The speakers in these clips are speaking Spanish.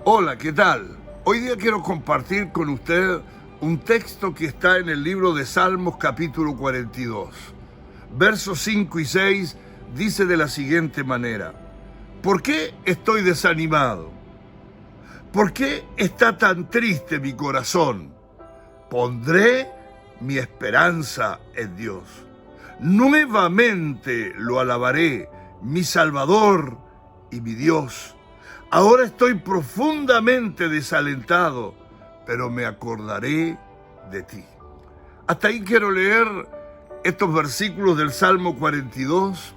Hola, ¿qué tal? Hoy día quiero compartir con usted un texto que está en el libro de Salmos capítulo 42. Versos 5 y 6 dice de la siguiente manera: ¿por qué estoy desanimado? ¿Por qué está tan triste mi corazón? Pondré mi esperanza en Dios. Nuevamente lo alabaré, mi Salvador y mi Dios. Ahora estoy profundamente desalentado, pero me acordaré de ti. Hasta ahí quiero leer estos versículos del Salmo 42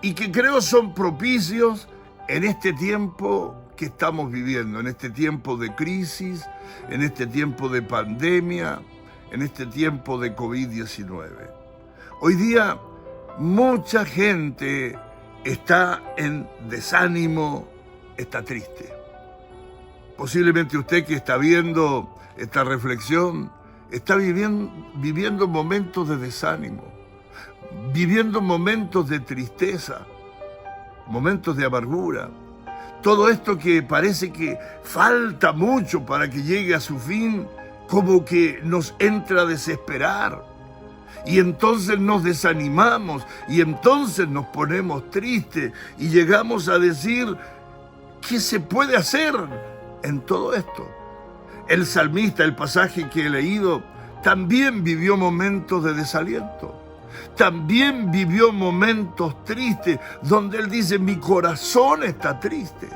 y que creo son propicios en este tiempo que estamos viviendo, en este tiempo de crisis, en este tiempo de pandemia, en este tiempo de COVID-19. Hoy día mucha gente está en desánimo, está triste. Posiblemente usted que está viendo esta reflexión está viviendo momentos de desánimo, viviendo momentos de tristeza, momentos de amargura. Todo esto que parece que falta mucho para que llegue a su fin, como que nos entra a desesperar. Y entonces nos desanimamos, y entonces nos ponemos tristes, y llegamos a decir: ¿qué se puede hacer en todo esto? El salmista, el pasaje que he leído, también vivió momentos de desaliento. También vivió momentos tristes, donde él dice: mi corazón está triste,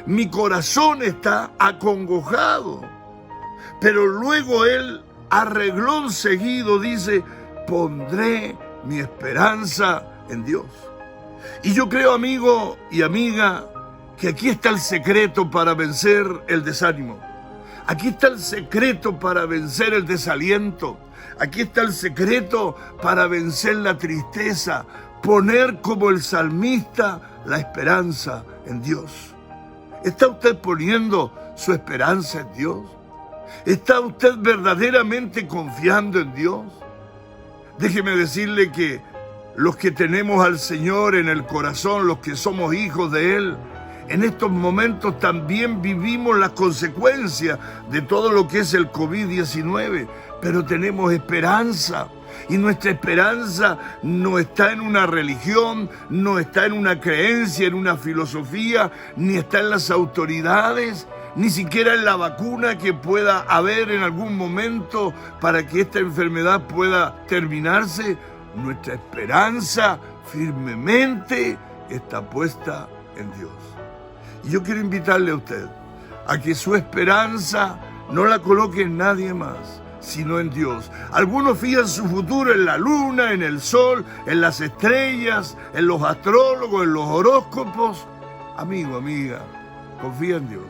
mi corazón está acongojado. Pero luego él, a reglón seguido, dice: pondré mi esperanza en Dios. Y yo creo, amigo y amiga, que aquí está el secreto para vencer el desánimo. Aquí está el secreto para vencer el desaliento. Aquí está el secreto para vencer la tristeza. Poner, como el salmista, la esperanza en Dios. ¿Está usted poniendo su esperanza en Dios? ¿Está usted verdaderamente confiando en Dios? Déjeme decirle que los que tenemos al Señor en el corazón, los que somos hijos de Él, en estos momentos también vivimos las consecuencias de todo lo que es el COVID-19, pero tenemos esperanza. Y nuestra esperanza no está en una religión, no está en una creencia, en una filosofía, ni está en las autoridades, ni siquiera en la vacuna que pueda haber en algún momento para que esta enfermedad pueda terminarse. Nuestra esperanza firmemente está puesta en Dios. Y yo quiero invitarle a usted a que su esperanza no la coloque en nadie más, sino en Dios. Algunos fían su futuro en la luna, en el sol, en las estrellas, en los astrólogos, en los horóscopos. Amigo, amiga, confía en Dios.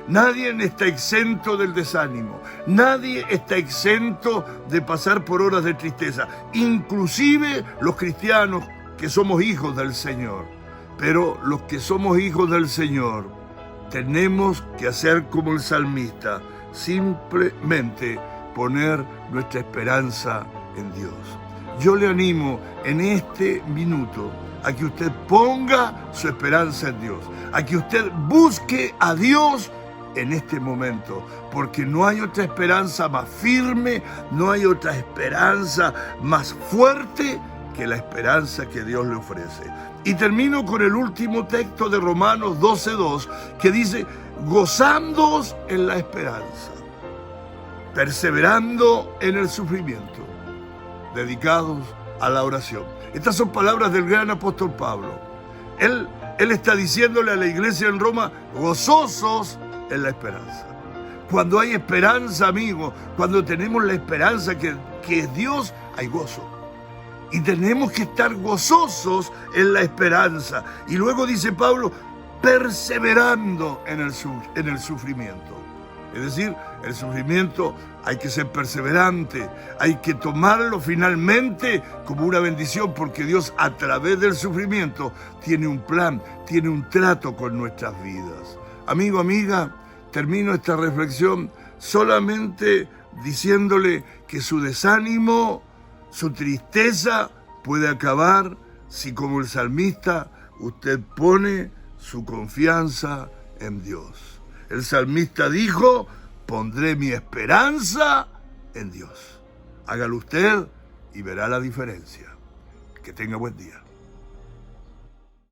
Nadie está exento del desánimo. Nadie está exento de pasar por horas de tristeza. Inclusive los cristianos que somos hijos del Señor. Pero los que somos hijos del Señor tenemos que hacer como el salmista, simplemente poner nuestra esperanza en Dios. Yo le animo en este minuto a que usted ponga su esperanza en Dios, a que usted busque a Dios en este momento, porque no hay otra esperanza más firme, no hay otra esperanza más fuerte que la esperanza que Dios le ofrece. Y termino con el último texto de Romanos 12:2, que dice: gozándoos en la esperanza, perseverando en el sufrimiento, dedicados a la oración. Estas son palabras del gran apóstol Pablo. Él está diciéndole a la iglesia en Roma: gozosos en la esperanza. Cuando hay esperanza, amigo, cuando tenemos la esperanza que es Dios, hay gozo. Y tenemos que estar gozosos en la esperanza. Y luego dice Pablo: perseverando en el sufrimiento. Es decir, el sufrimiento hay que ser perseverante, hay que tomarlo finalmente como una bendición, porque Dios, a través del sufrimiento, tiene un plan, tiene un trato con nuestras vidas. Amigo, amiga, termino esta reflexión solamente diciéndole que su desánimo, su tristeza puede acabar si, como el salmista, usted pone su confianza en Dios. El salmista dijo, pondré mi esperanza en Dios. Hágalo usted y verá la diferencia. Que tenga buen día.